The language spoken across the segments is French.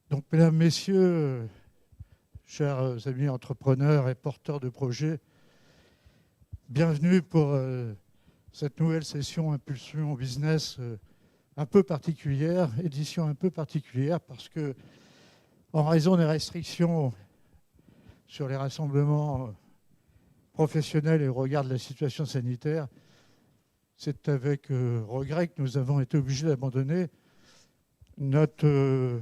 Donc, mesdames, messieurs, chers amis entrepreneurs et porteurs de projets, bienvenue pour cette nouvelle session Impulsion Business un peu particulière, édition un peu particulière, parce que, en raison des restrictions sur les rassemblements professionnels et au regard de la situation sanitaire, c'est avec regret que nous avons été obligés d'abandonner notre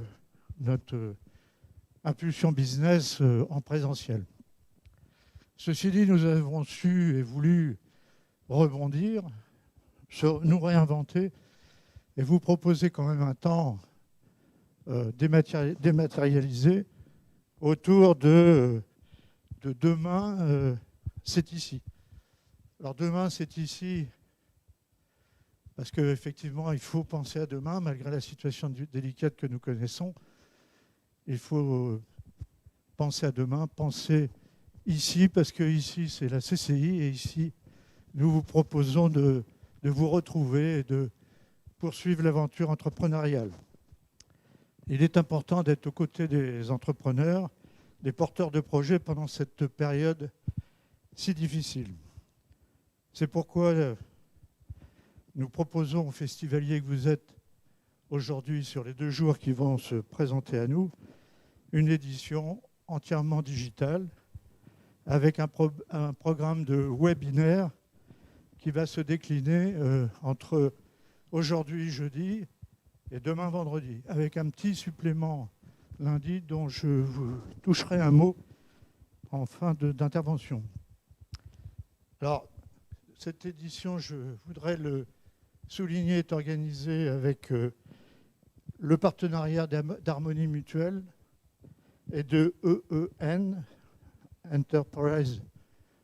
Impulsion Business en présentiel. Ceci dit, nous avons su et voulu rebondir, nous réinventer et vous proposer quand même un temps dématérialisé autour de demain, c'est ici. Alors demain, c'est ici parce qu'effectivement, il faut penser à demain, malgré la situation délicate que nous connaissons. Il faut penser à demain, penser ici, parce que ici, c'est la CCI, et ici, nous vous proposons de vous retrouver et de poursuivre l'aventure entrepreneuriale. Il est important d'être aux côtés des entrepreneurs, des porteurs de projets pendant cette période si difficile. C'est pourquoi nous proposons aux festivaliers que vous êtes aujourd'hui sur les 2 jours qui vont se présenter à nous, une édition entièrement digitale avec un programme de webinaire qui va se décliner entre aujourd'hui, jeudi, et demain, vendredi, avec un petit supplément lundi dont je vous toucherai un mot en fin d'intervention. Alors, cette édition, je voudrais le souligner, est organisée avec le partenariat d'Harmonie Mutuelle et de EEN, Enterprise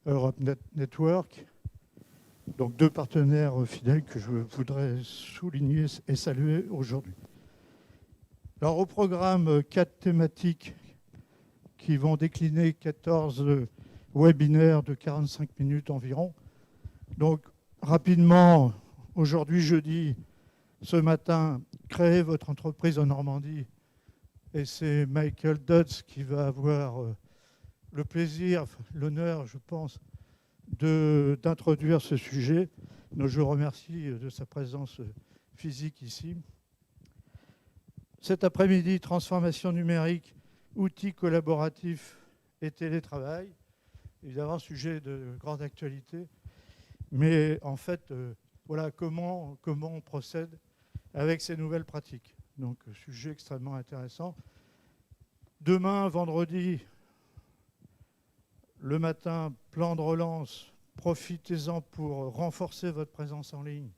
Europe Network, donc 2 partenaires fidèles que je voudrais souligner et saluer aujourd'hui. Alors au programme, 4 thématiques qui vont décliner 14 webinaires de 45 minutes environ. Donc rapidement, aujourd'hui jeudi, ce matin, créez votre entreprise en Normandie. Et c'est Michael Dodds qui va avoir le plaisir, l'honneur, je pense, d'introduire ce sujet. Donc, je remercie de sa présence physique ici. Cet après-midi, transformation numérique, outils collaboratifs et télétravail. Évidemment, sujet de grande actualité. Mais en fait, voilà comment on procède avec ces nouvelles pratiques. Donc, sujet extrêmement intéressant. Demain, vendredi, le matin, plan de relance, profitez-en pour renforcer votre présence en ligne.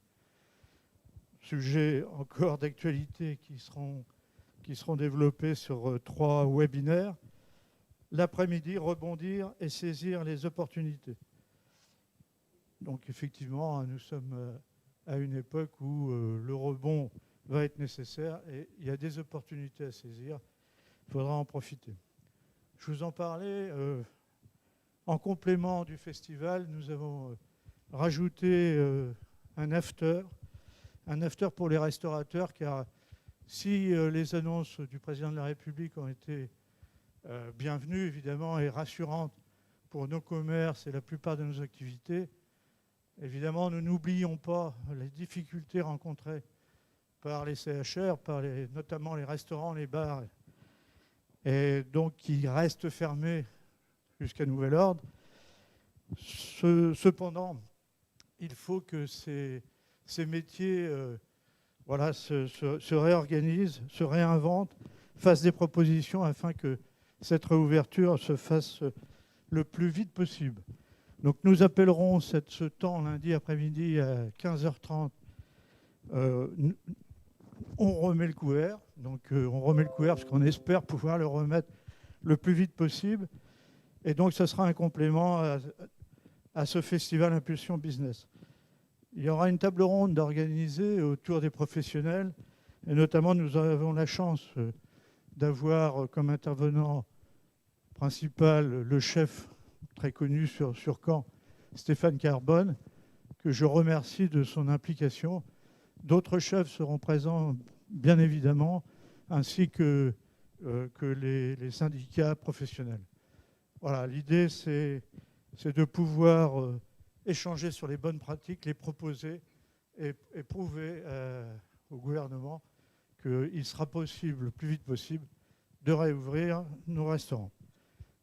Sujet encore d'actualité qui seront développés sur 3 webinaires. L'après-midi, rebondir et saisir les opportunités. Donc effectivement, nous sommes à une époque où le rebond va être nécessaire et il y a des opportunités à saisir. Il faudra en profiter. Je vous en parlais. En complément du festival, nous avons rajouté un after pour les restaurateurs, car si les annonces du président de la République ont été bienvenues, évidemment, et rassurantes pour nos commerces et la plupart de nos activités, évidemment, nous n'oublions pas les difficultés rencontrées par les CHR, notamment les restaurants, les bars, et donc qui restent fermés jusqu'à nouvel ordre. Cependant, il faut que ces métiers se réorganisent, se réinventent, fassent des propositions afin que cette réouverture se fasse le plus vite possible. Donc nous appellerons ce temps lundi après-midi à 15h30. On remet le couvert. Donc on remet le couvert parce qu'on espère pouvoir le remettre le plus vite possible. Et donc, ce sera un complément à ce festival Impulsion Business. Il y aura une table ronde organisée autour des professionnels. Et notamment, nous avons la chance d'avoir comme intervenant principal le chef très connu sur Caen, Stéphane Carbone, que je remercie de son implication. D'autres chefs seront présents bien évidemment, ainsi que les syndicats professionnels. Voilà, l'idée, c'est de pouvoir échanger sur les bonnes pratiques, les proposer et prouver au gouvernement qu'il sera possible, le plus vite possible, de réouvrir nos restaurants.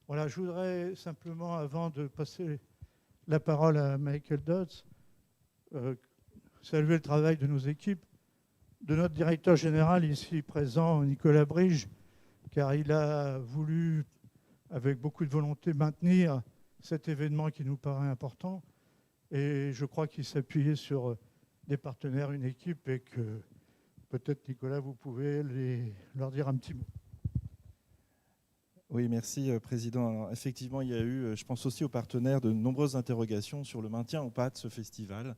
Voilà, je voudrais simplement, avant de passer la parole à Michael Dodds, saluer le travail de nos équipes, de notre directeur général ici présent, Nicolas Brige, car il a voulu, avec beaucoup de volonté, maintenir cet événement qui nous paraît important. Et je crois qu'il s'appuyait sur des partenaires, une équipe, et que peut-être, Nicolas, vous pouvez leur dire un petit mot. Oui, merci, Président. Alors, effectivement, il y a eu, je pense aussi aux partenaires, de nombreuses interrogations sur le maintien ou pas de ce festival.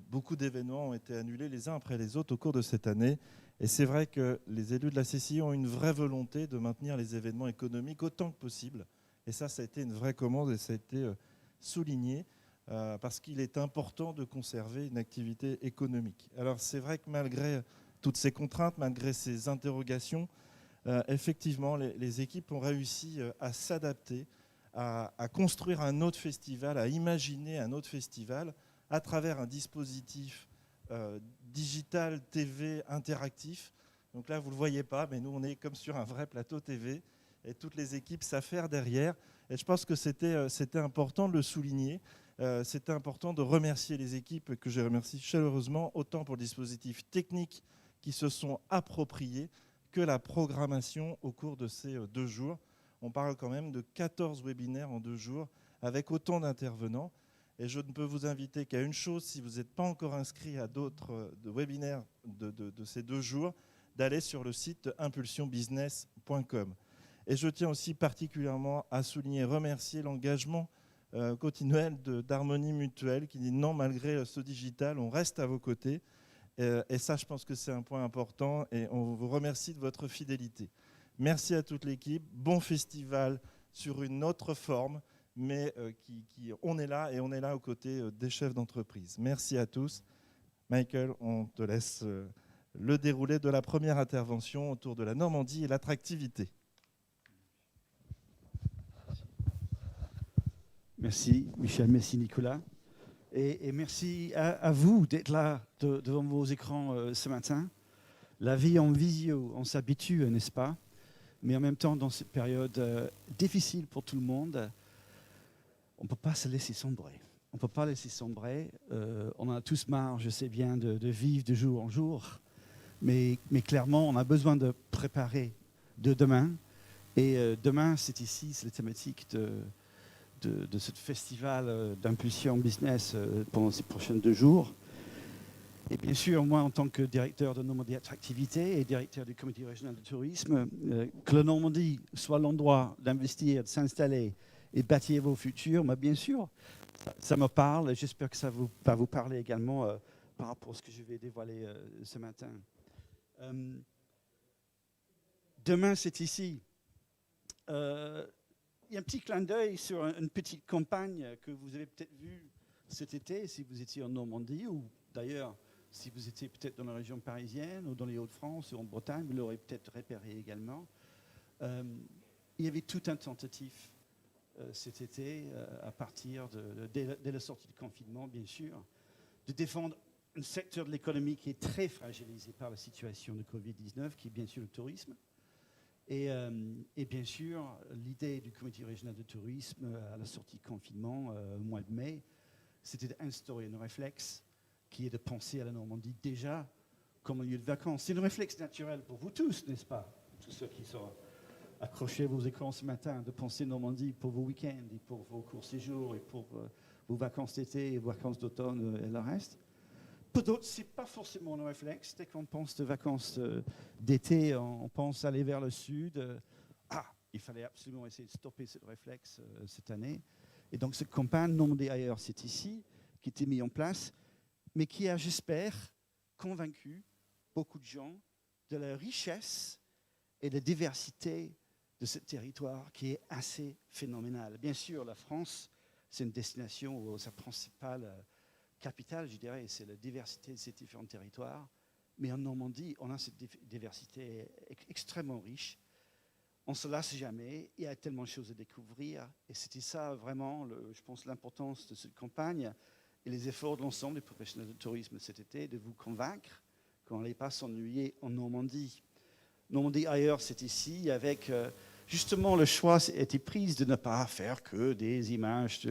Beaucoup d'événements ont été annulés les uns après les autres au cours de cette année. Et c'est vrai que les élus de la CCI ont une vraie volonté de maintenir les événements économiques autant que possible. Et ça a été une vraie commande et ça a été souligné parce qu'il est important de conserver une activité économique. Alors c'est vrai que malgré toutes ces contraintes, malgré ces interrogations, effectivement, les équipes ont réussi à s'adapter, à construire un autre festival, à imaginer un autre festival à travers un dispositif digital, TV, interactif. Donc là, vous ne le voyez pas, mais nous, on est comme sur un vrai plateau TV et toutes les équipes s'affairent derrière. Et je pense que c'était important de le souligner. C'était important de remercier les équipes que je remercie chaleureusement, autant pour le dispositif technique qui se sont appropriés que la programmation au cours de ces 2 jours. On parle quand même de 14 webinaires en 2 jours avec autant d'intervenants. Et je ne peux vous inviter qu'à une chose, si vous n'êtes pas encore inscrit à d'autres webinaires de ces 2 jours, d'aller sur le site impulsionbusiness.com. Et je tiens aussi particulièrement à souligner et remercier l'engagement continuel d'Harmonie Mutuelle qui dit non, malgré ce digital, on reste à vos côtés. Et ça, je pense que c'est un point important et on vous remercie de votre fidélité. Merci à toute l'équipe. Bon festival sur une autre forme, mais on est là et on est là aux côtés des chefs d'entreprise. Merci à tous. Michael, on te laisse le déroulé de la première intervention autour de la Normandie et l'attractivité. Merci Michel, merci Nicolas. Et merci à vous d'être là devant vos écrans ce matin. La vie en visio, on s'habitue, n'est-ce pas? Mais en même temps, dans cette période difficile pour tout le monde, on ne peut pas se laisser sombrer. On ne peut pas laisser sombrer. On en a tous marre, je sais bien, de vivre de jour en jour. Mais clairement, on a besoin de préparer de demain. Et demain, c'est ici, c'est la thématique de ce festival d'impulsion business pendant ces prochains 2 jours. Et bien sûr, moi, en tant que directeur de Normandie Attractivité et directeur du comité régional de tourisme, que la Normandie soit l'endroit d'investir, de s'installer et bâtir vos futurs, mais bien sûr, ça me parle et j'espère que ça va vous parler également par rapport à ce que je vais dévoiler ce matin. Demain, c'est ici. Il y a un petit clin d'œil sur une petite campagne que vous avez peut-être vue cet été, si vous étiez en Normandie, ou d'ailleurs, si vous étiez peut-être dans la région parisienne, ou dans les Hauts-de-France, ou en Bretagne, vous l'aurez peut-être repéré également. Il y avait tout un tentatif cet été, à partir dès la sortie du confinement, bien sûr, de défendre un secteur de l'économie qui est très fragilisé par la situation de Covid-19, qui est bien sûr le tourisme. Et bien sûr, l'idée du comité régional de tourisme à la sortie du confinement au mois de mai, c'était d'instaurer un réflexe qui est de penser à la Normandie déjà comme un lieu de vacances. C'est un réflexe naturel pour vous tous, n'est-ce pas? Tous ceux qui sont accrochés à vos écrans ce matin, de penser Normandie pour vos week-ends et pour vos courts séjours et pour vos vacances d'été et vos vacances d'automne et le reste. Pour d'autres, ce n'est pas forcément un réflexe. Dès qu'on pense de vacances d'été, on pense aller vers le sud. Il fallait absolument essayer de stopper ce réflexe cette année. Et donc, cette campagne Normandie ailleurs, c'est ici, qui a été mise en place, mais qui a, j'espère, convaincu beaucoup de gens de la richesse et de la diversité de ce territoire qui est assez phénoménal. Bien sûr, la France, c'est une destination où sa principale capitale, je dirais, c'est la diversité de ces différents territoires. Mais en Normandie, on a cette diversité extrêmement riche. On ne se lasse jamais, il y a tellement de choses à découvrir. Et c'était ça vraiment, je pense, l'importance de cette campagne et les efforts de l'ensemble des professionnels de tourisme cet été, de vous convaincre qu'on n'allait pas s'ennuyer en Normandie. Normandie ailleurs, c'est ici, avec justement le choix a été pris de ne pas faire que des images,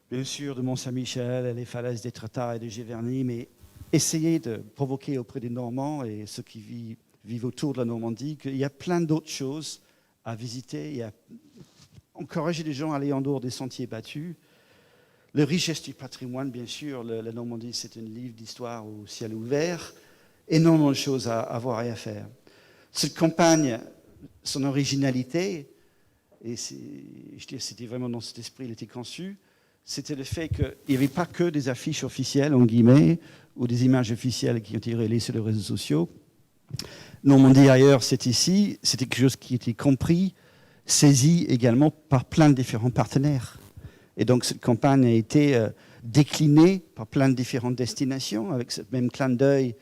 bien sûr, de Mont-Saint-Michel, les falaises d'Étretat et de Giverny, mais essayer de provoquer auprès des Normands et ceux qui vivent autour de la Normandie qu'il y a plein d'autres choses à visiter. Encourager les gens à aller en dehors des sentiers battus. La richesse du patrimoine, bien sûr, la Normandie, c'est un livre d'histoire au ciel ouvert. Énormément de choses à voir et à faire. Cette campagne, son originalité, et je dirais c'était vraiment dans cet esprit qu'il était conçu, c'était le fait qu'il n'y avait pas que des affiches officielles, en guillemets, ou des images officielles qui ont été relayées sur les réseaux sociaux. Normandie ailleurs, c'est ici, c'était quelque chose qui était compris, saisi également par plein de différents partenaires. Et donc cette campagne a été déclinée par plein de différentes destinations, avec ce même clin d'œil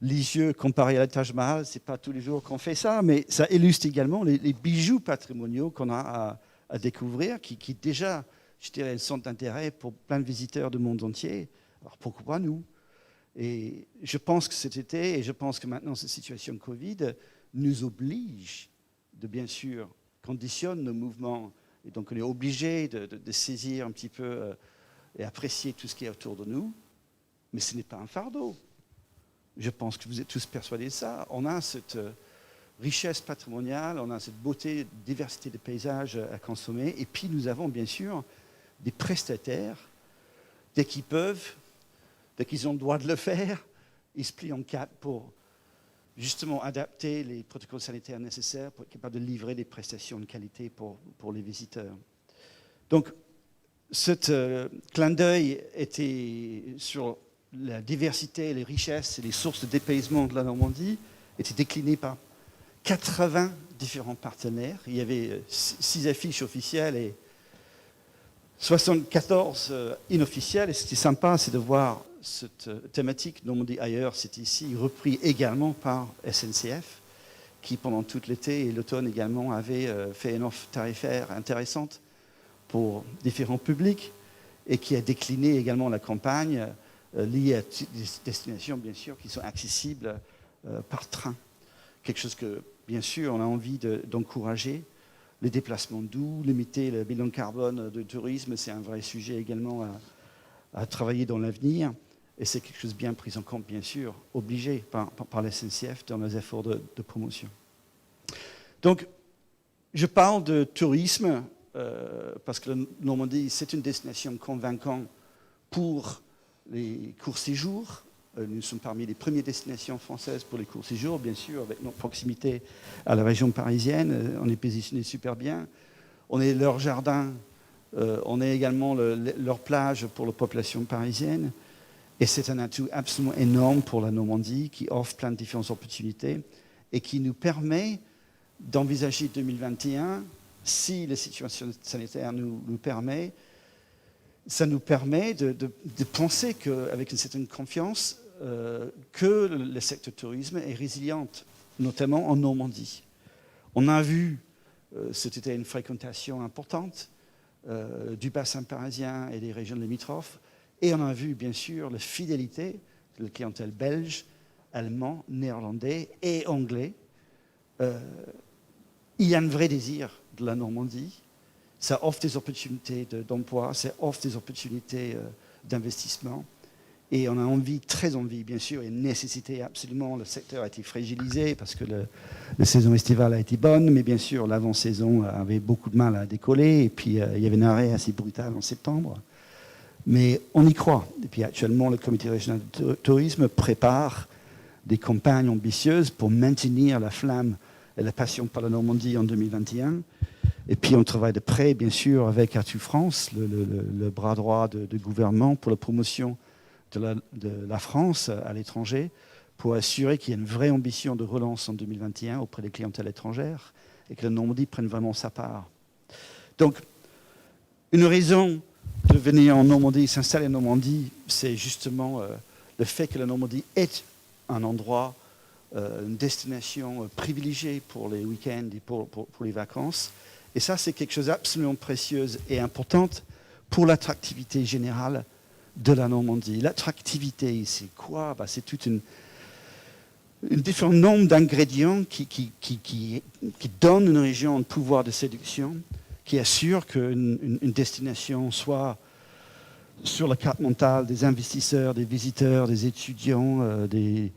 Lisieux comparé à la Taj Mahal. Ce n'est pas tous les jours qu'on fait ça, mais ça illustre également les bijoux patrimoniaux qu'on a à découvrir, qui déjà, je dirais, sont d'intérêt pour plein de visiteurs du monde entier. Alors pourquoi pas nous? Et je pense que cet été, et je pense que maintenant cette situation de Covid nous oblige de, bien sûr, conditionne nos mouvements. Et donc on est obligé de saisir un petit peu et apprécier tout ce qui est autour de nous. Mais ce n'est pas un fardeau. Je pense que vous êtes tous persuadés de ça. On a cette richesse patrimoniale, on a cette beauté, diversité de paysages à consommer. Et puis nous avons bien sûr des prestataires, dès qu'ils peuvent, dès qu'ils ont le droit de le faire, ils se plient en quatre pour justement adapter les protocoles sanitaires nécessaires pour être capable de livrer des prestations de qualité pour les visiteurs. Donc, ce clin d'œil était sur la diversité, les richesses et les sources de dépaysement de la Normandie, était décliné par 80 différents partenaires. Il y avait 6 affiches officielles et 74 inofficielles. Et c'était sympa, c'est de voir cette thématique Normandie ailleurs, c'est ici, repris également par SNCF, qui pendant tout l'été et l'automne également avait fait une offre tarifaire intéressante pour différents publics et qui a décliné également la campagne liée à des destinations, bien sûr, qui sont accessibles par train. Quelque chose que, bien sûr, on a envie d'encourager. Les déplacements doux, limiter le bilan carbone du tourisme, c'est un vrai sujet également à travailler dans l'avenir. Et c'est quelque chose bien pris en compte, bien sûr, obligé par la SNCF dans les efforts de promotion. Donc, je parle de tourisme parce que la Normandie, c'est une destination convaincante pour les courts séjours. Nous sommes parmi les premières destinations françaises pour les courts séjours, bien sûr, avec notre proximité à la région parisienne. On est positionné super bien. On est leur jardin, on est également leur plage pour la population parisienne. Et c'est un atout absolument énorme pour la Normandie qui offre plein de différentes opportunités et qui nous permet d'envisager 2021, si la situation sanitaire nous permet, ça nous permet de penser qu'avec une certaine confiance, que le secteur tourisme est résilient, notamment en Normandie. On a vu, c'était une fréquentation importante du bassin parisien et des régions limitrophes, et on a vu, bien sûr, la fidélité de la clientèle belge, allemand, néerlandais et anglais. Il y a un vrai désir de la Normandie. Ça offre des opportunités d'emploi, ça offre des opportunités d'investissement. Et on a envie, très envie, bien sûr, et nécessité absolument. Le secteur a été fragilisé parce que la saison estivale a été bonne, mais bien sûr, l'avant-saison avait beaucoup de mal à décoller. Et puis, il y avait un arrêt assez brutal en septembre. Mais on y croit. Et puis actuellement, le comité régional de tourisme prépare des campagnes ambitieuses pour maintenir la flamme et la passion pour la Normandie en 2021. Et puis on travaille de près, bien sûr, avec Atout France, le bras droit du gouvernement pour la promotion de la France à l'étranger, pour assurer qu'il y ait une vraie ambition de relance en 2021 auprès des clientèles étrangères et que la Normandie prenne vraiment sa part. Donc, une raison de venir en Normandie, s'installer en Normandie, c'est justement le fait que la Normandie est un endroit, une destination privilégiée pour les week-ends et pour les vacances. Et ça, c'est quelque chose d'absolument précieux et important pour l'attractivité générale de la Normandie. L'attractivité, c'est quoi? C'est toute une différent nombre d'ingrédients qui donnent une région un pouvoir de séduction, qui assure qu'une destination soit sur la carte mentale des investisseurs, des visiteurs, des étudiants, des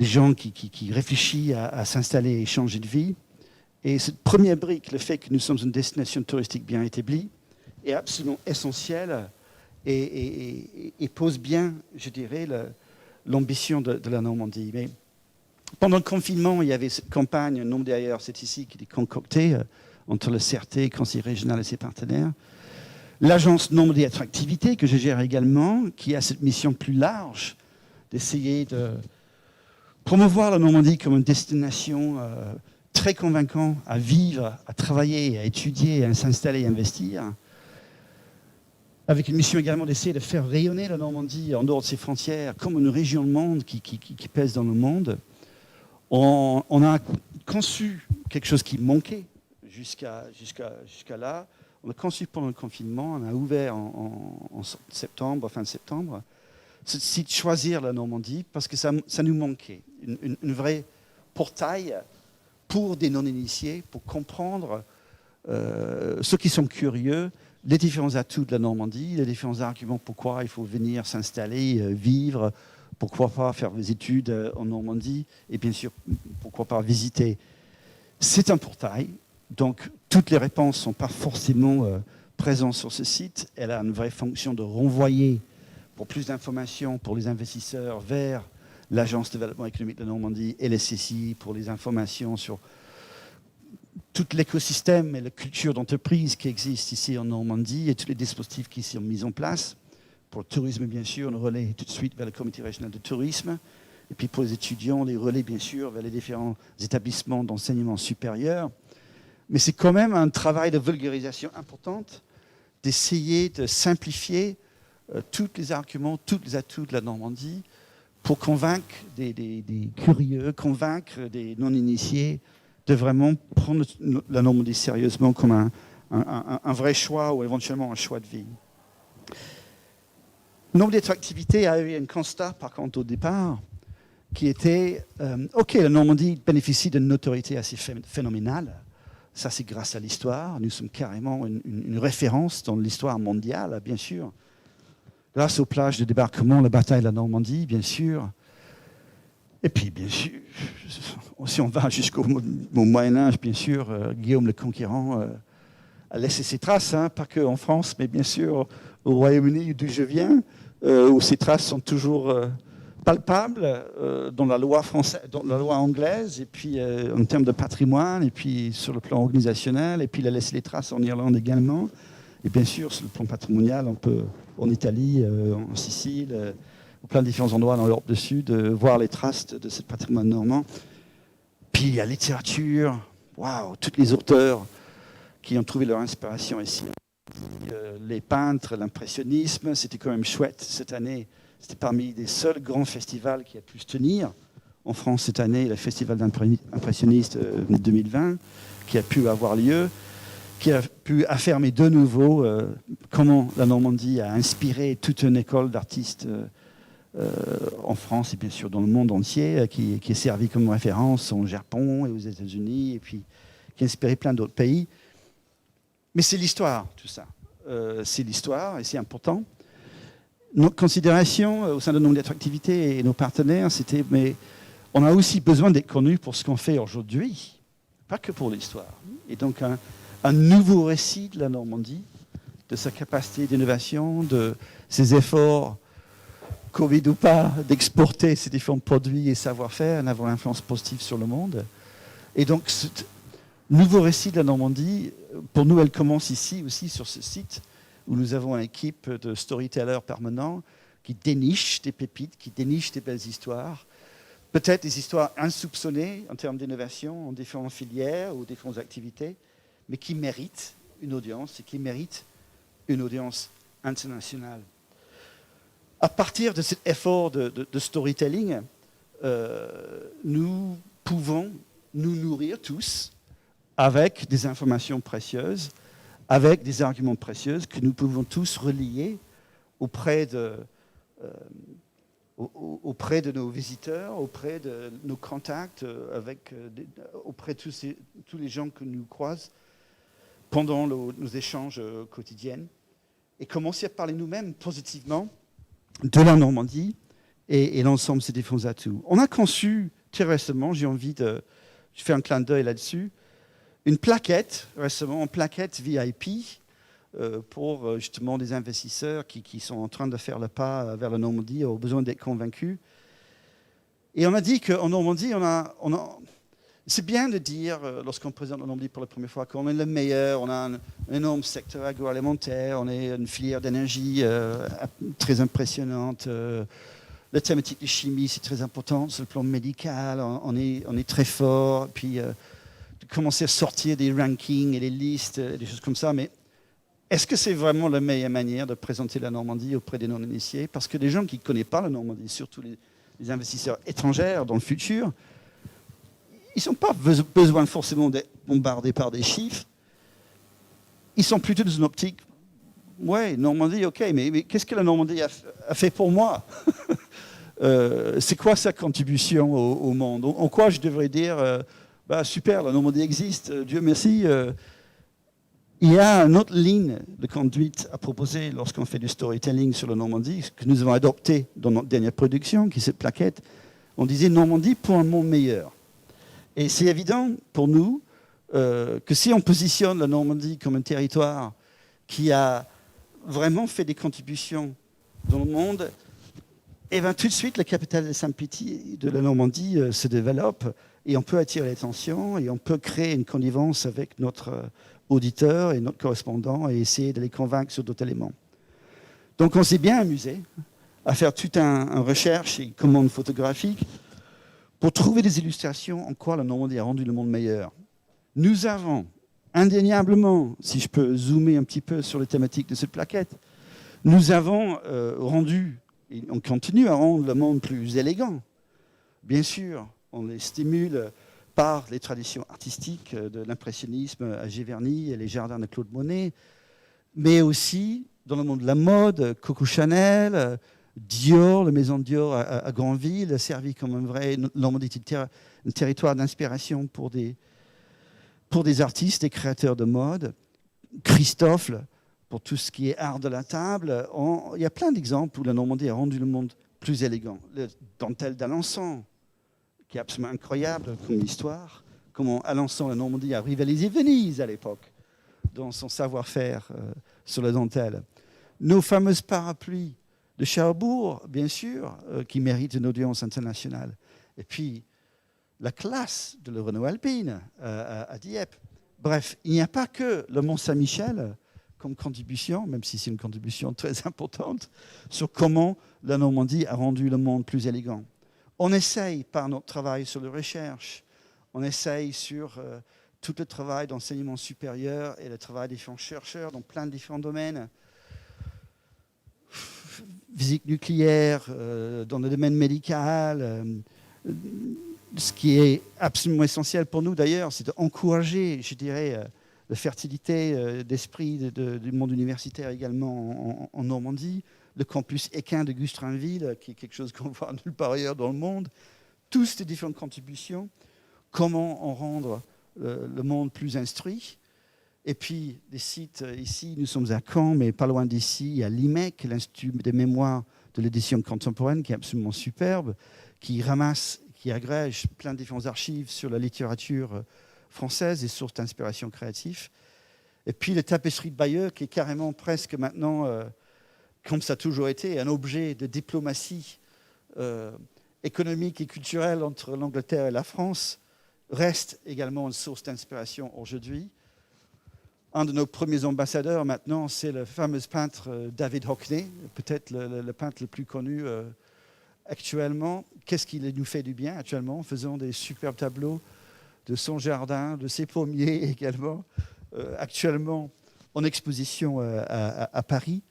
gens qui réfléchissent à s'installer et changer de vie. Et cette première brique, le fait que nous sommes une destination touristique bien établie, est absolument essentielle et pose bien, je dirais, l'ambition de la Normandie. Mais pendant le confinement, il y avait cette campagne, un nom derrière, c'est ici, qui était concoctée entre le CRT, le Conseil régional et ses partenaires. L'agence Normandie Attractivité, que je gère également, qui a cette mission plus large d'essayer de promouvoir la Normandie comme une destination très convaincante à vivre, à travailler, à étudier, à s'installer et à investir. Avec une mission également d'essayer de faire rayonner la Normandie en dehors de ses frontières comme une région de monde qui pèse dans le monde. On a conçu quelque chose qui manquait jusqu'à là. On a conçu pendant le confinement, on a ouvert en septembre, fin de septembre, ce site Choisir la Normandie, parce que ça nous manquait. Une vraie portail pour des non-initiés, pour comprendre ceux qui sont curieux, les différents atouts de la Normandie, les différents arguments pourquoi il faut venir s'installer, vivre, pourquoi pas faire des études en Normandie, et bien sûr, pourquoi pas visiter. C'est un portail, donc toutes les réponses ne sont pas forcément présentes sur ce site. Elle a une vraie fonction de renvoyer pour plus d'informations pour les investisseurs vers l'Agence de développement économique de Normandie et les CCI pour les informations sur tout l'écosystème et la culture d'entreprise qui existe ici en Normandie et tous les dispositifs qui sont mis en place. Pour le tourisme, bien sûr, on relaie tout de suite vers le comité régional de tourisme. Et puis pour les étudiants, les relais, bien sûr, vers les différents établissements d'enseignement supérieur. Mais c'est quand même un travail de vulgarisation importante d'essayer de simplifier tous les arguments, tous les atouts de la Normandie pour convaincre des curieux, convaincre des non-initiés de vraiment prendre la Normandie sérieusement comme un vrai choix ou éventuellement un choix de vie. Normandie Attractivité a eu un constat, par contre, au départ, qui était OK, la Normandie bénéficie d'une notoriété assez phénoménale. Ça, c'est grâce à l'histoire. Nous sommes carrément une référence dans l'histoire mondiale, bien sûr. Grâce aux plages de débarquement, la bataille de la Normandie, bien sûr. Et puis, bien sûr, si on va jusqu'au Moyen-Âge, bien sûr, Guillaume le Conquérant a laissé ses traces, pas qu'en France, mais bien sûr au Royaume-Uni, d'où je viens, où ces traces sont toujours palpables dans la loi française, dans la loi anglaise, et puis en termes de patrimoine, et puis sur le plan organisationnel, et puis il a laissé les traces en Irlande également, et bien sûr sur le plan patrimonial, on peut en Italie, en Sicile, plein de différents endroits dans l'Europe du Sud, voir les traces de ce patrimoine normand. Puis la littérature, waouh, tous les auteurs qui ont trouvé leur inspiration ici. Les peintres, l'impressionnisme, c'était quand même chouette cette année. C'était parmi les seuls grands festivals qui a pu se tenir en France cette année, le Festival d'impressionnistes 2020, qui a pu avoir lieu, qui a pu affirmer de nouveau comment la Normandie a inspiré toute une école d'artistes en France et bien sûr dans le monde entier, qui est servi comme référence au Japon et aux États-Unis, et puis qui a inspiré plein d'autres pays. Mais c'est l'histoire, tout ça. C'est l'histoire et c'est important. Notre considération au sein de Normandie Attractivité et nos partenaires, c'était mais on a aussi besoin d'être connus pour ce qu'on fait aujourd'hui, pas que pour l'histoire. Et donc un nouveau récit de la Normandie, de sa capacité d'innovation, de ses efforts, Covid ou pas, d'exporter ces différents produits et savoir-faire et d'avoir une influence positive sur le monde. Et donc, ce nouveau récit de la Normandie, pour nous, elle commence ici aussi, sur ce site, où nous avons une équipe de storytellers permanents qui dénichent des pépites, qui dénichent des belles histoires, peut-être des histoires insoupçonnées en termes d'innovation, en différentes filières ou différentes activités, mais qui méritent une audience et qui méritent une audience internationale. À partir de cet effort de storytelling, nous pouvons nous nourrir tous avec des informations précieuses, avec des arguments précieux que nous pouvons tous relier auprès de nos visiteurs, auprès de nos contacts, auprès de tous les gens que nous croisons pendant nos échanges quotidiens, et commencer à parler nous-mêmes positivement de la Normandie et l'ensemble de ses différents atouts. On a conçu très récemment, je fais un clin d'œil là-dessus, une plaquette, récemment, une plaquette VIP pour justement des investisseurs qui sont en train de faire le pas vers la Normandie, ont besoin d'être convaincus. Et on a dit qu'en Normandie, c'est bien de dire, lorsqu'on présente la Normandie pour la première fois, qu'on est le meilleur, on a un énorme secteur agroalimentaire, on est une filière d'énergie très impressionnante. La thématique de chimie, c'est très important sur le plan médical, on est très fort. Puis de commencer à sortir des rankings et des listes, des choses comme ça. Mais est-ce que c'est vraiment la meilleure manière de présenter la Normandie auprès des non-initiés? Parce que les gens qui ne connaissent pas la Normandie, surtout les investisseurs étrangers dans le futur, ils n'ont pas besoin forcément d'être bombardés par des chiffres. Ils sont plutôt dans une optique, ouais, Normandie, ok, mais qu'est-ce que la Normandie a fait pour moi? C'est quoi sa contribution au monde? En quoi je devrais dire, super, la Normandie existe, Dieu merci. Il y a une autre ligne de conduite à proposer lorsqu'on fait du storytelling sur la Normandie, que nous avons adopté dans notre dernière production, qui est cette plaquette. On disait Normandie pour un monde meilleur. Et c'est évident pour nous que si on positionne la Normandie comme un territoire qui a vraiment fait des contributions dans le monde, et bien tout de suite, la capitale de Saint-Péty de la Normandie se développe et on peut attirer l'attention et on peut créer une connivence avec notre auditeur et notre correspondant et essayer de les convaincre sur d'autres éléments. Donc on s'est bien amusé à faire toute une recherche et commande photographique pour trouver des illustrations en quoi la Normandie a rendu le monde meilleur. Nous avons indéniablement, si je peux zoomer un petit peu sur les thématiques de cette plaquette, nous avons rendu, et on continue à rendre le monde plus élégant. Bien sûr, on les stimule par les traditions artistiques de l'impressionnisme à Giverny et les jardins de Claude Monet, mais aussi dans le monde de la mode, Coco Chanel, Dior, la maison de Dior à Granville, a servi comme un vrai un territoire d'inspiration pour des artistes et créateurs de mode. Christophe, pour tout ce qui est art de la table. Il y a plein d'exemples où la Normandie a rendu le monde plus élégant. Le dentelle d'Alençon, qui est absolument incroyable comme histoire. Comment Alençon, la Normandie, a rivalisé Venise à l'époque dans son savoir-faire sur la dentelle. Nos fameuses parapluies de Cherbourg, bien sûr, qui méritent une audience internationale. Et puis, la classe de la Renault Alpine à Dieppe. Bref, il n'y a pas que le Mont-Saint-Michel comme contribution, même si c'est une contribution très importante, sur comment la Normandie a rendu le monde plus élégant. On essaye par notre travail sur la recherche, on essaye sur tout le travail d'enseignement supérieur et le travail des différents chercheurs dans plein de différents domaines. Physique nucléaire, dans le domaine médical. Ce qui est absolument essentiel pour nous d'ailleurs, c'est d'encourager, je dirais, la fertilité d'esprit du monde universitaire également en Normandie. Le campus équin de Gustrinville, qui est quelque chose qu'on voit nulle part ailleurs dans le monde. Toutes ces différentes contributions, comment en rendre le monde plus instruit. Et puis, des sites ici, nous sommes à Caen, mais pas loin d'ici, il y a l'IMEC, l'Institut des mémoires de l'édition contemporaine, qui est absolument superbe, qui ramasse, qui agrège plein de différentes archives sur la littérature française et sources d'inspiration créative. Et puis, la tapisserie de Bayeux, qui est carrément presque maintenant, comme ça a toujours été, un objet de diplomatie économique et culturelle entre l'Angleterre et la France, reste également une source d'inspiration aujourd'hui. Un de nos premiers ambassadeurs maintenant, c'est le fameux peintre David Hockney, peut-être le peintre le plus connu actuellement. Qu'est-ce qu'il nous fait du bien actuellement, en faisant des superbes tableaux de son jardin, de ses pommiers également, actuellement en exposition à Paris.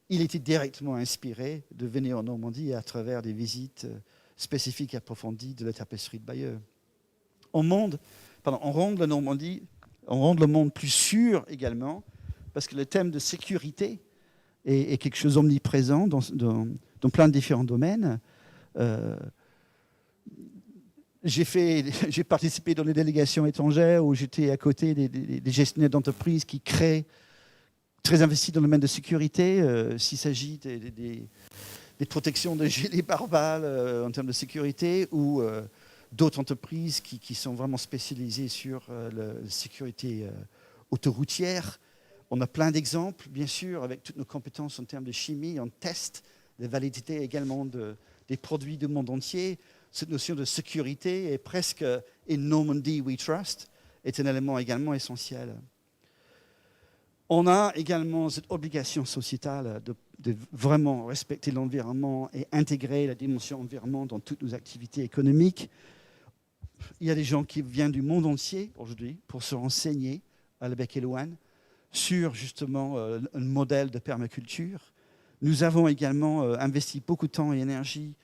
Il était directement inspiré de venir en Normandie à travers des visites spécifique et approfondie de la tapisserie de Bayeux. On rend le monde plus sûr également, parce que le thème de sécurité est quelque chose d'omniprésent dans plein de différents domaines. J'ai participé dans les délégations étrangères où j'étais à côté des gestionnaires d'entreprises qui créent, très investis dans le domaine de sécurité, s'il s'agit des protections de gilets pare-balles en termes de sécurité, ou d'autres entreprises qui sont vraiment spécialisées sur la sécurité autoroutière. On a plein d'exemples, bien sûr, avec toutes nos compétences en termes de chimie, en test, de validité également des produits du monde entier. Cette notion de sécurité est presque « in Normandy we trust » est un élément également essentiel. On a également cette obligation sociétale de vraiment respecter l'environnement et intégrer la dimension environnement dans toutes nos activités économiques. Il y a des gens qui viennent du monde entier aujourd'hui pour se renseigner à la Bec-et-Loing sur justement un modèle de permaculture. Nous avons également investi beaucoup de temps et énergie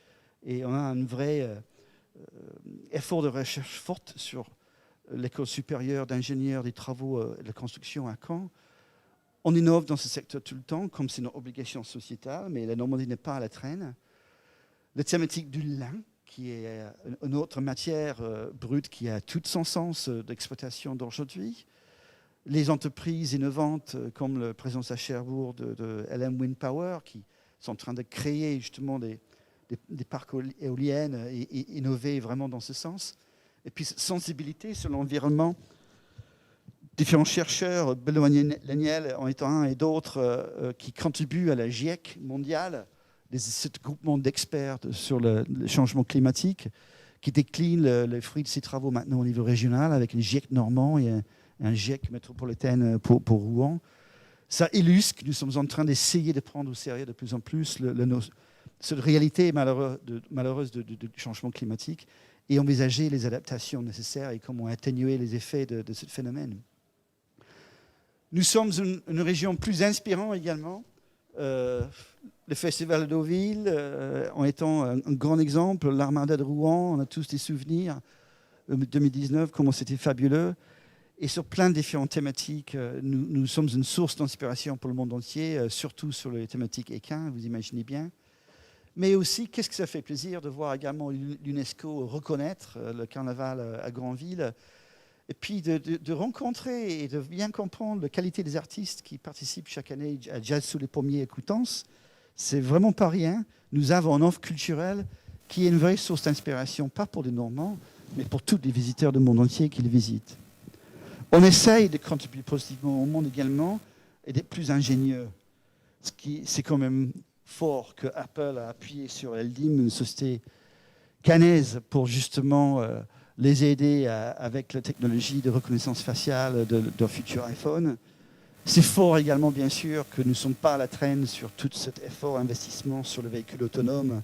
et on a un vrai effort de recherche forte sur l'école supérieure d'ingénieurs des travaux de la construction à Caen. On innove dans ce secteur tout le temps, comme c'est notre obligation sociétale, mais la Normandie n'est pas à la traîne. La thématique du lin, qui est une autre matière brute qui a tout son sens d'exploitation d'aujourd'hui. Les entreprises innovantes comme la présence à Cherbourg de LM Wind Power, qui sont en train de créer justement des parcs éoliennes et innover vraiment dans ce sens. Et puis sensibilité sur l'environnement. Différents chercheurs, Benoît Laniel en étant un et d'autres, qui contribuent à la GIEC mondiale, ce groupement d'experts sur le changement climatique, qui décline les fruits de ces travaux maintenant au niveau régional avec une GIEC normand et un GIEC métropolitaine pour Rouen. Ça illustre que nous sommes en train d'essayer de prendre au sérieux de plus en plus cette réalité malheureuse du changement climatique et envisager les adaptations nécessaires et comment atténuer les effets de ce phénomène. Nous sommes une région plus inspirante également. Le Festival de Deauville en étant un grand exemple, l'Armada de Rouen, on a tous des souvenirs. 2019, comment c'était fabuleux. Et sur plein de différentes thématiques, nous sommes une source d'inspiration pour le monde entier, surtout sur les thématiques équins, vous imaginez bien. Mais aussi, qu'est-ce que ça fait plaisir de voir également l'UNESCO reconnaître le carnaval à Granville, et puis de rencontrer et de bien comprendre la qualité des artistes qui participent chaque année à Jazz sous les pommiers à Coutances. C'est vraiment pas rien. Nous avons une offre culturelle qui est une vraie source d'inspiration, pas pour les Normands, mais pour tous les visiteurs du monde entier qui le visitent. On essaye de contribuer positivement au monde également et d'être plus ingénieux. C'est quand même fort que Apple a appuyé sur Eldim, une société caennaise, pour justement les aider avec la technologie de reconnaissance faciale de leur futur iPhone. C'est fort également, bien sûr, que nous ne sommes pas à la traîne sur tout cet effort investissement sur le véhicule autonome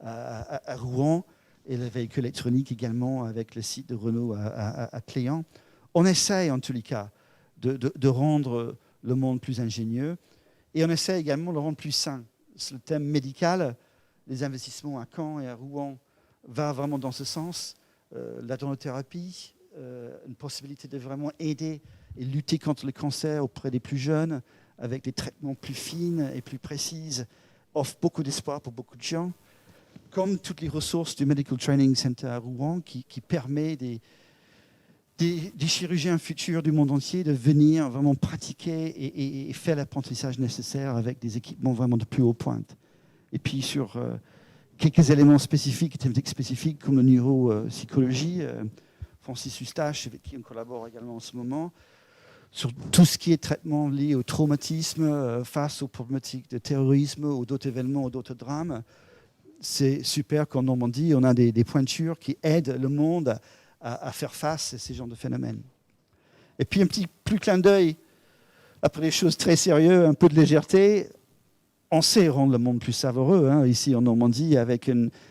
à Rouen et le véhicule électronique également avec le site de Renault à Cléant. On essaie en tous les cas de rendre le monde plus ingénieux et on essaie également de le rendre plus sain. Sur le thème médical, les investissements à Caen et à Rouen vont vraiment dans ce sens. La donothérapie, une possibilité de vraiment aider et lutter contre le cancer auprès des plus jeunes avec des traitements plus fins et plus précises, offre beaucoup d'espoir pour beaucoup de gens. Comme toutes les ressources du Medical Training Center à Rouen qui permet des chirurgiens futurs du monde entier de venir vraiment pratiquer et faire l'apprentissage nécessaire avec des équipements vraiment de plus haute pointe. Et puis sur quelques éléments spécifiques, thématiques spécifiques comme la neuropsychologie, Francis Eustache, avec qui on collabore également en ce moment, sur tout ce qui est traitement lié au traumatisme face aux problématiques de terrorisme ou d'autres événements ou d'autres drames. C'est super qu'en Normandie, on a des pointures qui aident le monde à faire face à ces genres de phénomènes. Et puis un petit plus clin d'œil, après les choses très sérieuses, un peu de légèreté, on sait rendre le monde plus savoureux ici en Normandie.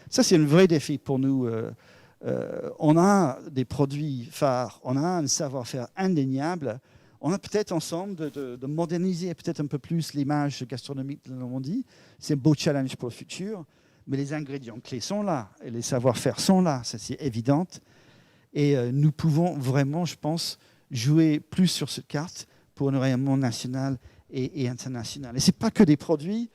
Ça, c'est un vrai défi pour nous. On a des produits phares, on a un savoir-faire indéniable. On a peut-être ensemble de moderniser peut-être un peu plus l'image gastronomique de la Normandie. C'est un beau challenge pour le futur. Mais les ingrédients clés sont là, et les savoir-faire sont là, ça c'est évident. Et nous pouvons vraiment, je pense, jouer plus sur cette carte pour un rayonnement national et international. Et ce n'est pas que des produits.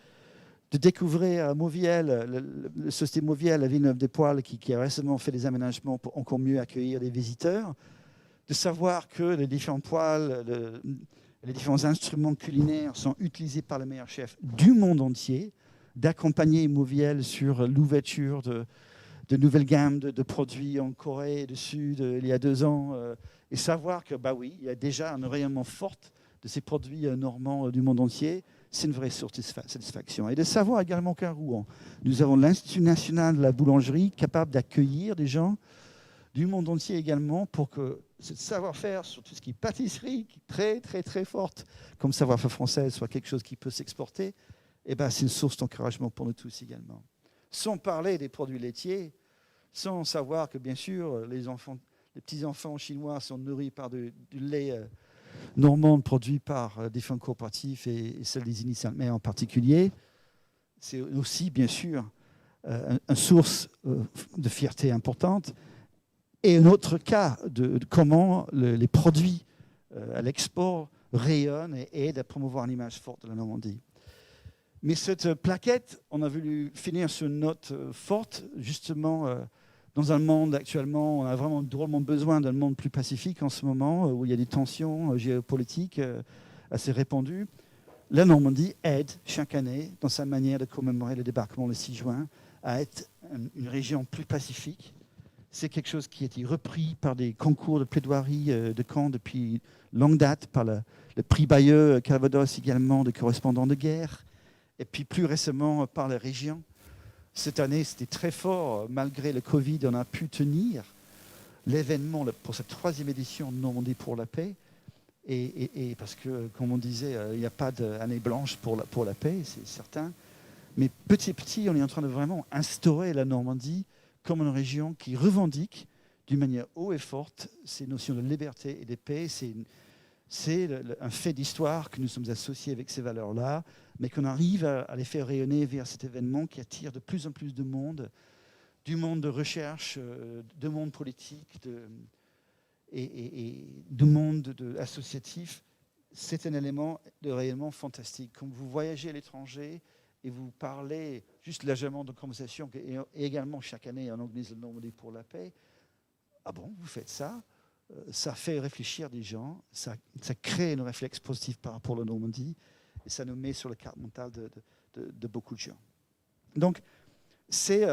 De découvrir Mauviel, la société Mauviel à Villeneuve-des-Poils, qui a récemment fait des aménagements pour encore mieux accueillir les visiteurs, de savoir que les différents poêles, les différents instruments culinaires sont utilisés par les meilleurs chefs du monde entier, d'accompagner Mauviel sur l'ouverture de nouvelles gammes de produits en Corée du Sud il y a 2 ans, et savoir que, bah oui, il y a déjà un rayonnement fort de ces produits normands du monde entier. C'est une vraie satisfaction. Et de savoir également qu'à Rouen, nous avons l'Institut national de la boulangerie capable d'accueillir des gens du monde entier également pour que ce savoir-faire sur tout ce qui est pâtisserie, qui est très, très, très forte, comme savoir-faire français, soit quelque chose qui peut s'exporter, eh ben, c'est une source d'encouragement pour nous tous également. Sans parler des produits laitiers, sans savoir que, bien sûr, les petits-enfants chinois sont nourris par du lait normand produit par différents coopératifs et celles des initiales mères en particulier. C'est aussi, bien sûr, une source de fierté importante. Et un autre cas de comment les produits à l'export rayonnent et aident à promouvoir une image forte de la Normandie. Mais cette plaquette, on a voulu finir sur une note forte, justement, dans un monde actuellement, on a vraiment drôlement besoin d'un monde plus pacifique en ce moment, où il y a des tensions géopolitiques assez répandues. La Normandie aide chaque année, dans sa manière de commémorer le débarquement le 6 juin, à être une région plus pacifique. C'est quelque chose qui a été repris par des concours de plaidoirie de Caen depuis longue date, par le prix Bayeux Calvados également, de correspondants de guerre, et puis plus récemment par les régions. Cette année, c'était très fort. Malgré le Covid, on a pu tenir l'événement pour cette 3e édition de Normandie pour la paix. Et parce que, comme on disait, il n'y a pas d'année blanche pour la paix, c'est certain. Mais petit à petit, on est en train de vraiment instaurer la Normandie comme une région qui revendique d'une manière haut et forte ces notions de liberté et de paix. C'est un fait d'histoire que nous sommes associés avec ces valeurs-là, mais qu'on arrive à les faire rayonner vers cet événement qui attire de plus en plus de monde, du monde de recherche, du monde politique et du monde associatif. C'est un élément de rayonnement fantastique. Quand vous voyagez à l'étranger et vous parlez juste légèrement de conversation, et également chaque année on organise le Normandie pour la paix, ah bon, vous faites ça? Ça fait réfléchir des gens, ça crée un réflexe positif par rapport à la Normandie, et ça nous met sur la carte mentale de beaucoup de gens. Donc, c'est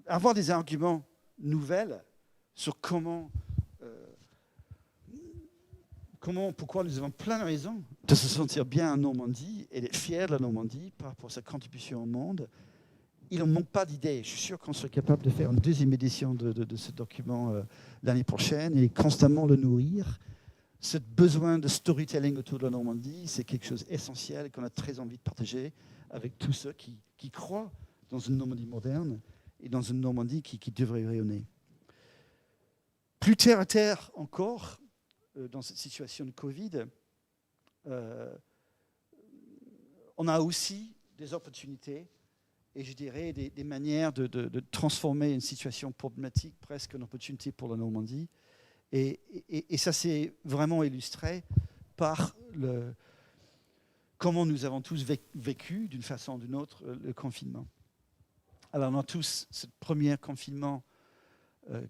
avoir des arguments nouvelles sur pourquoi nous avons plein de raisons de se sentir bien en Normandie et d'être fiers de la Normandie par rapport à sa contribution au monde. Il n'en manque pas d'idées. Je suis sûr qu'on serait capable de faire une 2e édition de ce document l'année prochaine et constamment le nourrir. Ce besoin de storytelling autour de la Normandie, c'est quelque chose d'essentiel qu'on a très envie de partager avec tous ceux qui croient dans une Normandie moderne et dans une Normandie qui devrait rayonner. Plus terre à terre encore, dans cette situation de Covid, on a aussi des opportunités et je dirais des manières de transformer une situation problématique presque en opportunité pour la Normandie. Et ça s'est vraiment illustré par comment nous avons tous vécu d'une façon ou d'une autre le confinement. Alors on a tous ce premier confinement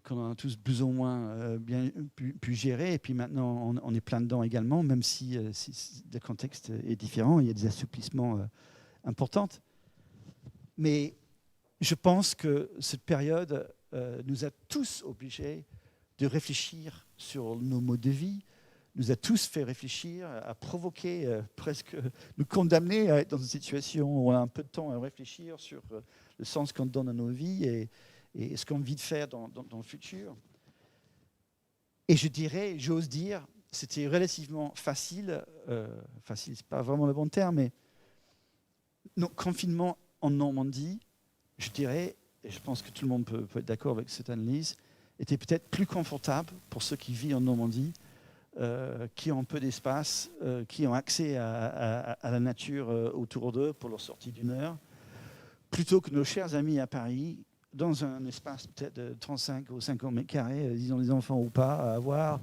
qu'on a tous plus ou moins bien pu gérer, et puis maintenant on est plein dedans également, même si le contexte est différent, il y a des assouplissements importants. Mais je pense que cette période nous a tous obligés de réfléchir sur nos modes de vie, nous a tous fait réfléchir, à provoquer, presque nous condamner à être dans une situation où on a un peu de temps à réfléchir sur le sens qu'on donne à nos vies et ce qu'on a envie de faire dans le futur. Et je dirais, j'ose dire, c'était relativement facile, facile, c'est pas vraiment le bon terme, mais notre confinement en Normandie, je dirais, et je pense que tout le monde peut être d'accord avec cette analyse, était peut-être plus confortable pour ceux qui vivent en Normandie, qui ont un peu d'espace, qui ont accès à la nature autour d'eux pour leur sortie d'1 heure, plutôt que nos chers amis à Paris, dans un espace peut-être de 35 ou 50 mètres carrés, disons les enfants ou pas, à avoir,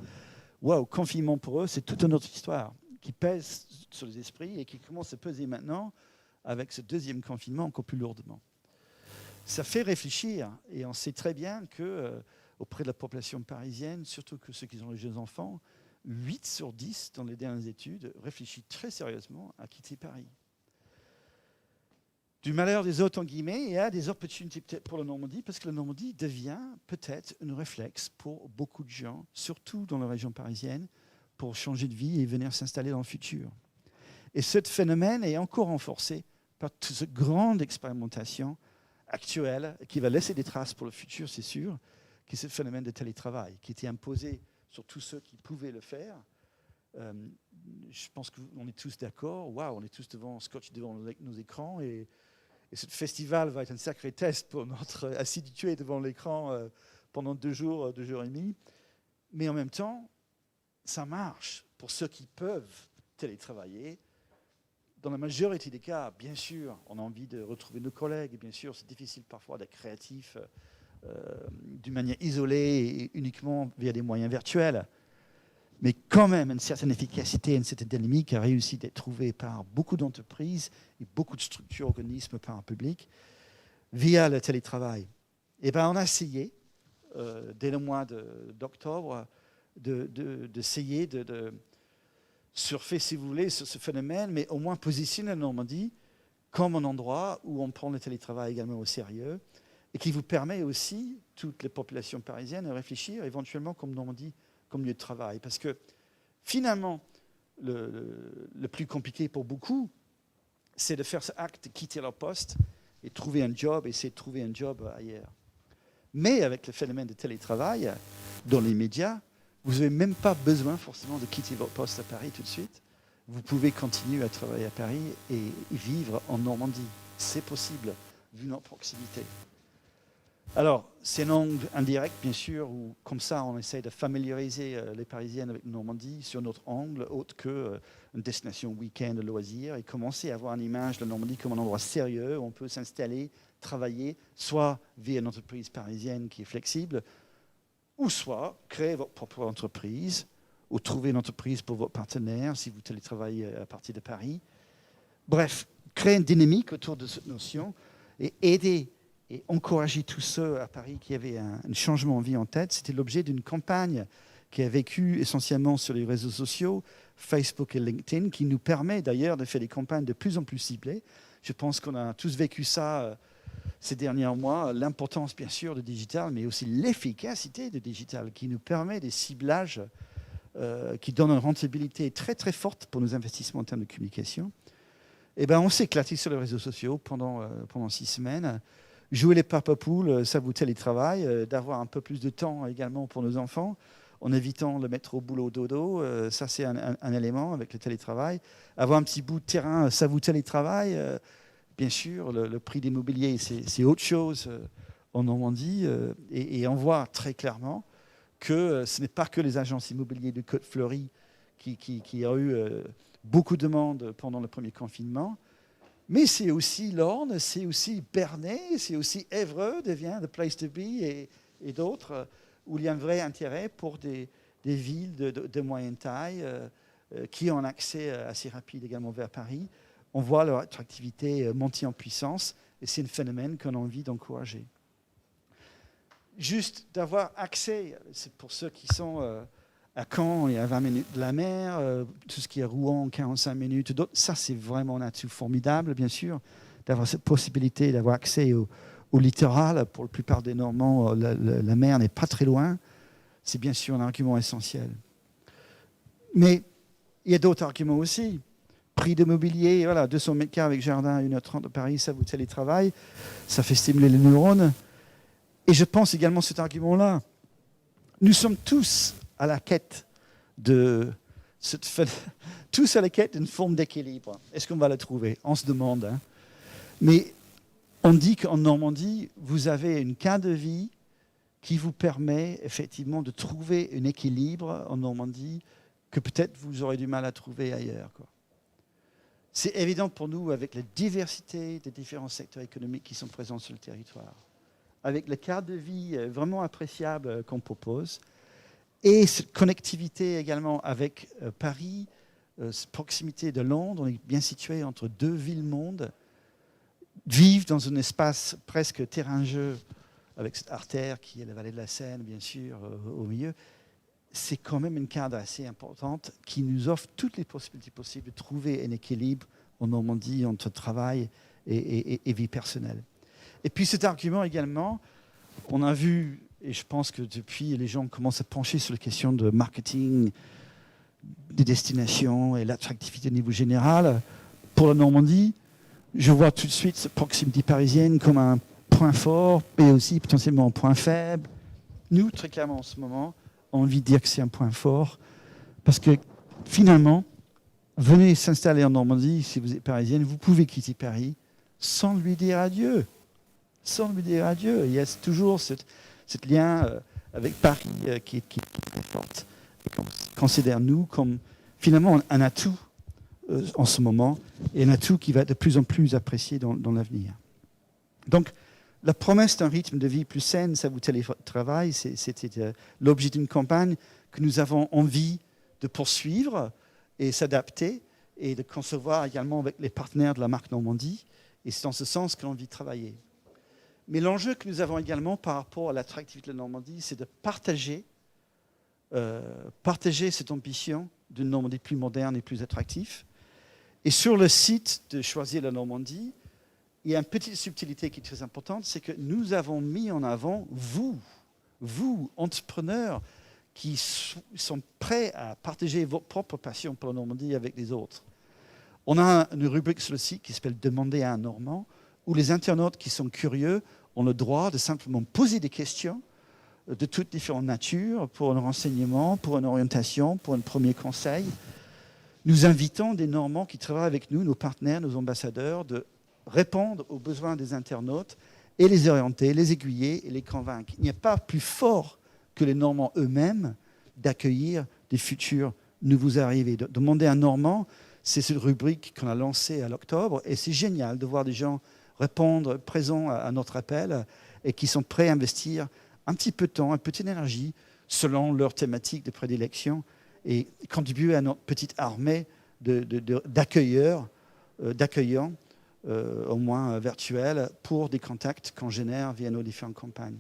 waouh, confinement pour eux, c'est toute une autre histoire qui pèse sur les esprits et qui commence à peser maintenant avec ce deuxième confinement encore plus lourdement. Ça fait réfléchir et on sait très bien que auprès de la population parisienne, surtout que ceux qui ont les jeunes enfants, 8 sur 10 dans les dernières études réfléchissent très sérieusement à quitter Paris. Du malheur des autres, en guillemets, il y a des opportunités peut-être pour la Normandie, parce que la Normandie devient peut-être un réflexe pour beaucoup de gens, surtout dans la région parisienne, pour changer de vie et venir s'installer dans le futur. Et ce phénomène est encore renforcé par toute cette grande expérimentation actuelle qui va laisser des traces pour le futur, c'est sûr, qui est ce phénomène de télétravail, qui était imposé sur tous ceux qui pouvaient le faire. Je pense qu'on est tous d'accord, waouh, on est tous scotchés devant nos écrans et ce festival va être un sacré test pour notre assiduité devant l'écran pendant 2 jours et demi. Mais en même temps, ça marche pour ceux qui peuvent télétravailler. Dans la majorité des cas, bien sûr, on a envie de retrouver nos collègues. Et bien sûr, c'est difficile parfois d'être créatif d'une manière isolée et uniquement via des moyens virtuels. Mais quand même, une certaine efficacité, une certaine dynamique a réussi d'être trouvée par beaucoup d'entreprises et beaucoup de structures, organismes parapublics via le télétravail. Et ben, on a essayé, dès le mois d'octobre, d'essayer de surfer, si vous voulez, sur ce phénomène, mais au moins positionner la Normandie comme un endroit où on prend le télétravail également au sérieux et qui vous permet aussi, toutes les populations parisiennes, de réfléchir éventuellement comme Normandie, comme lieu de travail. Parce que finalement, le plus compliqué pour beaucoup, c'est de faire ce acte de quitter leur poste et trouver un job, essayer de trouver un job ailleurs. Mais avec le phénomène de télétravail, dans les médias, vous n'avez même pas besoin forcément de quitter votre poste à Paris tout de suite. Vous pouvez continuer à travailler à Paris et vivre en Normandie. C'est possible, vu notre proximité. Alors, c'est un angle indirect, bien sûr, où comme ça, on essaie de familiariser les Parisiennes avec Normandie sur notre angle, autre qu'une destination week-end de loisirs, et commencer à avoir une image de Normandie comme un endroit sérieux où on peut s'installer, travailler, soit via une entreprise parisienne qui est flexible, ou soit créer votre propre entreprise, ou trouver une entreprise pour votre partenaire si vous télétravaillez à partir de Paris. Bref, créer une dynamique autour de cette notion et aider et encourager tous ceux à Paris qui avaient un changement de vie en tête. C'était l'objet d'une campagne qui a vécu essentiellement sur les réseaux sociaux, Facebook et LinkedIn, qui nous permet d'ailleurs de faire des campagnes de plus en plus ciblées. Je pense qu'on a tous vécu ça ces derniers mois, l'importance bien sûr du digital, mais aussi l'efficacité du digital qui nous permet des ciblages qui donnent une rentabilité très très forte pour nos investissements en termes de communication. Et ben, on s'est éclaté sur les réseaux sociaux pendant 6 semaines. Jouer les papa-poules, ça vous télétravaille, d'avoir un peu plus de temps également pour nos enfants, en évitant le mettre au boulot dodo, ça c'est un élément avec le télétravail. Avoir un petit bout de terrain, ça vous télétravaille. Bien sûr, le prix des mobiliers, c'est autre chose en Normandie, et on voit très clairement que ce n'est pas que les agences immobilières de Côte-Fleurie qui ont eu beaucoup de demandes pendant le premier confinement, mais c'est aussi l'Orne, c'est aussi Bernay, c'est aussi Évreux devient the place to be et d'autres où il y a un vrai intérêt pour des villes de moyenne taille qui ont un accès assez rapide également vers Paris. On voit leur attractivité monter en puissance et c'est un phénomène qu'on a envie d'encourager. Juste d'avoir accès, c'est pour ceux qui sont à Caen et à 20 minutes de la mer, tout ce qui est Rouen, 45 minutes, d'autres, ça c'est vraiment un atout formidable, bien sûr, d'avoir cette possibilité d'avoir accès au littoral. Pour la plupart des Normands, la mer n'est pas très loin. C'est bien sûr un argument essentiel. Mais il y a d'autres arguments aussi. Prix de mobilier, voilà, 200 mètres carrés avec jardin à 1h30 de Paris, ça vous télétravaille, ça fait stimuler les neurones. Et je pense également à cet argument-là. Nous sommes tous à la quête tous à la quête d'une forme d'équilibre. Est-ce qu'on va la trouver? On se demande. Hein. Mais on dit qu'en Normandie, vous avez une cadre de vie qui vous permet effectivement de trouver un équilibre en Normandie que peut-être vous aurez du mal à trouver ailleurs, quoi. C'est évident pour nous avec la diversité des différents secteurs économiques qui sont présents sur le territoire, avec le cadre de vie vraiment appréciable qu'on propose, et cette connectivité également avec Paris, cette proximité de Londres. On est bien situé entre deux villes-mondes, vivent dans un espace presque terrain-jeu, avec cette artère qui est la vallée de la Seine, bien sûr, au milieu. C'est quand même une cadre assez importante qui nous offre toutes les possibilités possibles de trouver un équilibre en Normandie entre travail et vie personnelle. Et puis cet argument également, on a vu, et je pense que depuis, les gens commencent à pencher sur la question de marketing, des destinations et l'attractivité au niveau général. Pour la Normandie, je vois tout de suite cette proximité parisienne comme un point fort, mais aussi potentiellement un point faible. Nous, très clairement en ce moment, envie de dire que c'est un point fort, parce que finalement, venez s'installer en Normandie, si vous êtes parisienne, vous pouvez quitter Paris sans lui dire adieu. Sans lui dire adieu. Il y a toujours ce lien avec Paris qui est très fort. Et qu'on considère nous comme finalement un atout en ce moment, et un atout qui va être de plus en plus apprécié dans l'avenir. Donc, la promesse d'un rythme de vie plus sain, ça vous télétravaille, c'était l'objet d'une campagne que nous avons envie de poursuivre et s'adapter et de concevoir également avec les partenaires de la marque Normandie. Et c'est dans ce sens que l'on vit travailler. Mais l'enjeu que nous avons également par rapport à l'attractivité de la Normandie, c'est de partager cette ambition d'une Normandie plus moderne et plus attractive. Et sur le site de Choisir la Normandie, il y a une petite subtilité qui est très importante, c'est que nous avons mis en avant vous, entrepreneurs, qui sont prêts à partager votre propre passion pour la Normandie avec les autres. On a une rubrique sur le site qui s'appelle « Demander à un Normand », où les internautes qui sont curieux ont le droit de simplement poser des questions de toutes différentes natures, pour un renseignement, pour une orientation, pour un premier conseil. Nous invitons des Normands qui travaillent avec nous, nos partenaires, nos ambassadeurs, de répondre aux besoins des internautes et les orienter, les aiguiller et les convaincre. Il n'y a pas plus fort que les Normands eux-mêmes d'accueillir des futurs nouveaux arrivés. Demander à un Normand, c'est cette rubrique qu'on a lancée à l'octobre, et c'est génial de voir des gens répondre, présents à notre appel, et qui sont prêts à investir un petit peu de temps, un peu d'énergie, selon leur thématique de prédilection, et contribuer à notre petite armée d'accueilleurs, d'accueillants, au moins virtuels, pour des contacts qu'on génère via nos différentes campagnes.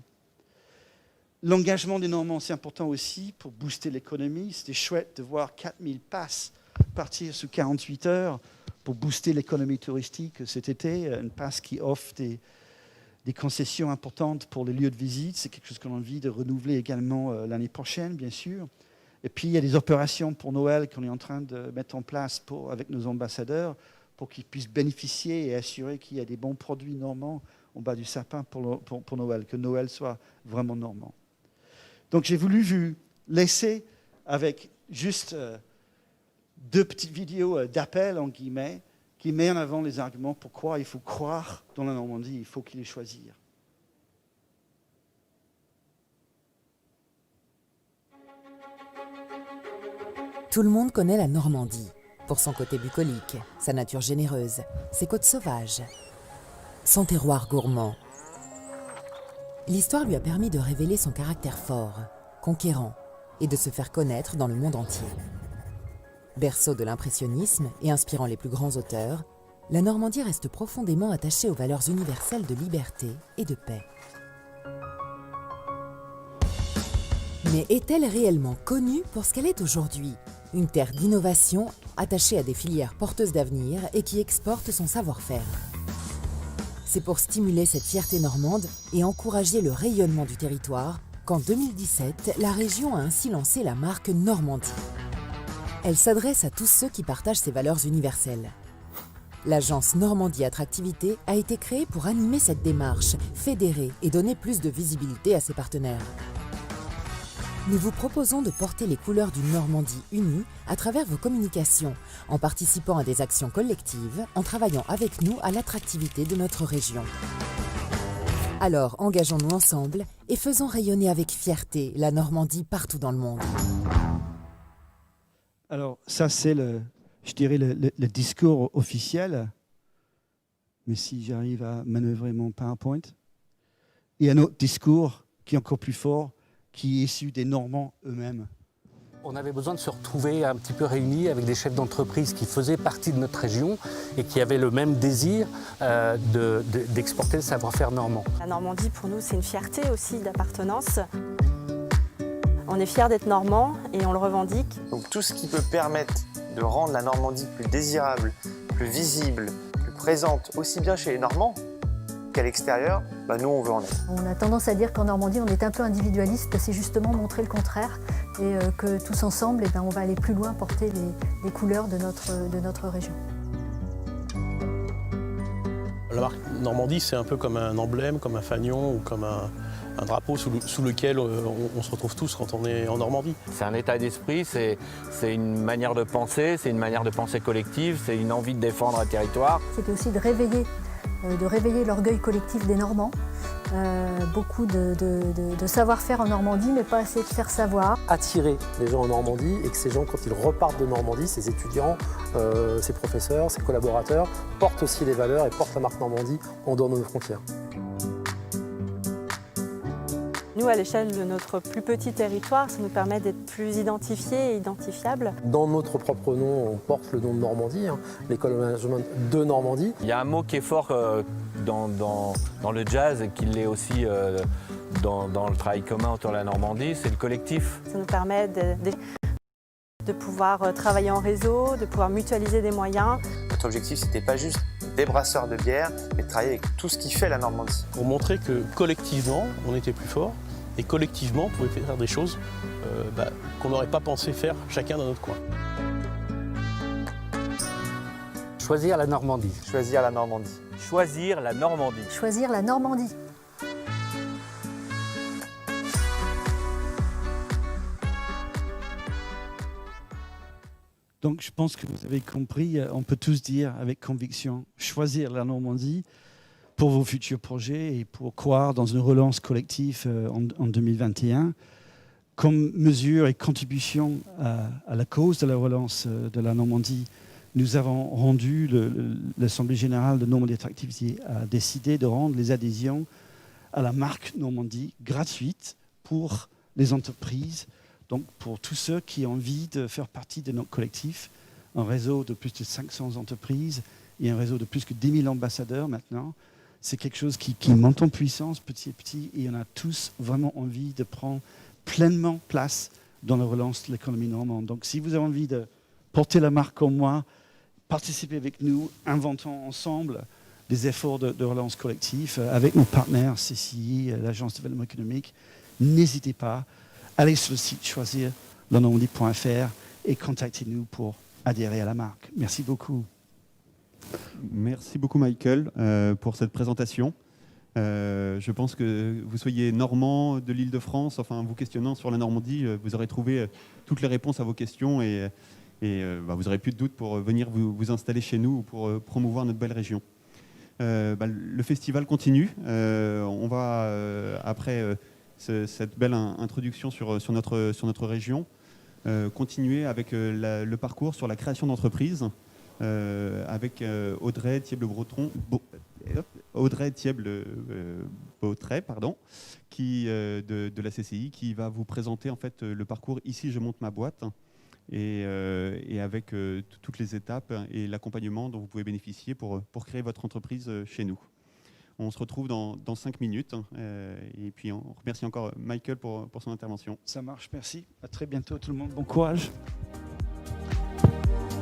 L'engagement des Normands, c'est important aussi pour booster l'économie. C'était chouette de voir 4000 passes partir sous 48 heures pour booster l'économie touristique cet été. Une passe qui offre des concessions importantes pour les lieux de visite. C'est quelque chose qu'on a envie de renouveler également l'année prochaine, bien sûr. Et puis, il y a des opérations pour Noël qu'on est en train de mettre en place avec nos ambassadeurs pour qu'ils puissent bénéficier et assurer qu'il y a des bons produits normands en bas du sapin pour Noël, que Noël soit vraiment normand. Donc, j'ai voulu vous laisser avec juste deux petites vidéos d'appel, en guillemets, qui met en avant les arguments pourquoi il faut croire dans la Normandie, il faut qu'il les choisir. Tout le monde connaît la Normandie, pour son côté bucolique, sa nature généreuse, ses côtes sauvages, son terroir gourmand. L'histoire lui a permis de révéler son caractère fort, conquérant, et de se faire connaître dans le monde entier. Berceau de l'impressionnisme et inspirant les plus grands auteurs, la Normandie reste profondément attachée aux valeurs universelles de liberté et de paix. Mais est-elle réellement connue pour ce qu'elle est aujourd'hui ? Une terre d'innovation attachée à des filières porteuses d'avenir et qui exporte son savoir-faire. C'est pour stimuler cette fierté normande et encourager le rayonnement du territoire qu'en 2017, la région a ainsi lancé la marque Normandie. Elle s'adresse à tous ceux qui partagent ses valeurs universelles. L'agence Normandie Attractivité a été créée pour animer cette démarche, fédérer et donner plus de visibilité à ses partenaires. Nous vous proposons de porter les couleurs d'une Normandie unie à travers vos communications, en participant à des actions collectives, en travaillant avec nous à l'attractivité de notre région. Alors, engageons-nous ensemble et faisons rayonner avec fierté la Normandie partout dans le monde. Alors, ça, c'est le je dirais, le discours officiel, mais si j'arrive à manœuvrer mon PowerPoint, et un autre discours qui est encore plus fort, qui est issu des Normands eux-mêmes. On avait besoin de se retrouver un petit peu réunis avec des chefs d'entreprise qui faisaient partie de notre région et qui avaient le même désir d'exporter le savoir-faire normand. La Normandie, pour nous, c'est une fierté aussi d'appartenance. On est fiers d'être normands et on le revendique. Donc tout ce qui peut permettre de rendre la Normandie plus désirable, plus visible, plus présente, aussi bien chez les Normands qu'à l'extérieur, nous on veut en être. On a tendance à dire qu'en Normandie on est un peu individualiste, c'est justement montrer le contraire et que tous ensemble on va aller plus loin, porter les couleurs de notre région. La marque Normandie, c'est un peu comme un emblème, comme un fanion ou comme un drapeau sous lequel on se retrouve tous quand on est en Normandie. C'est un état d'esprit, c'est une manière de penser, c'est une manière de penser collective, c'est une envie de défendre un territoire. C'était aussi de réveiller l'orgueil collectif des Normands. Beaucoup de savoir-faire en Normandie, mais pas assez de faire savoir. Attirer les gens en Normandie et que ces gens, quand ils repartent de Normandie, ces étudiants, ces professeurs, ces collaborateurs, portent aussi les valeurs et portent la marque Normandie en dehors de nos frontières. Nous, à l'échelle de notre plus petit territoire, ça nous permet d'être plus identifiés et identifiables. Dans notre propre nom, on porte le nom de Normandie, l'école de management de Normandie. Il y a un mot qui est fort dans le jazz et qui l'est aussi dans le travail commun autour de la Normandie, c'est le collectif. Ça nous permet de pouvoir travailler en réseau, de pouvoir mutualiser des moyens. Notre objectif, c'était pas juste des brasseurs de bière, mais de travailler avec tout ce qui fait la Normandie. Pour montrer que collectivement, on était plus fort et collectivement, on pouvait faire des choses qu'on n'aurait pas pensé faire chacun dans notre coin. Choisir la Normandie. Choisir la Normandie. Choisir la Normandie. Choisir la Normandie. Donc je pense que vous avez compris, on peut tous dire avec conviction, choisir la Normandie pour vos futurs projets et pour croire dans une relance collective en 2021. Comme mesure et contribution à la cause de la relance de la Normandie, nous avons rendu, l'Assemblée générale de Normandie Attractivité a décidé de rendre les adhésions à la marque Normandie gratuites pour les entreprises. Donc pour tous ceux qui ont envie de faire partie de notre collectif, un réseau de plus de 500 entreprises et un réseau de plus que 10 000 ambassadeurs maintenant, c'est quelque chose qui monte en puissance petit à petit et on a tous vraiment envie de prendre pleinement place dans la relance de l'économie normande. Donc si vous avez envie de porter la marque comme moi, participez avec nous, inventons ensemble des efforts de relance collective avec nos partenaires CCI, l'Agence de développement économique. N'hésitez pas. Allez sur le site choisirlanormandie.fr et contactez-nous pour adhérer à la marque. Merci beaucoup. Merci beaucoup Michael pour cette présentation. Je pense que vous soyez normand de l'Île-de-France, enfin vous questionnant sur la Normandie, vous aurez trouvé toutes les réponses à vos questions et vous n'aurez plus de doute pour venir vous installer chez nous ou pour promouvoir notre belle région. Le festival continue. On va après cette belle introduction sur notre région, continuer avec le parcours sur la création d'entreprises avec Audrey Thièble-Bautret, qui de la CCI, qui va vous présenter en fait le parcours Ici je monte ma boîte et avec toutes les étapes et l'accompagnement dont vous pouvez bénéficier pour créer votre entreprise chez nous. On se retrouve dans 5 minutes et puis on remercie encore Michael pour son intervention. Ça marche, merci. À très bientôt tout le monde. Bon courage.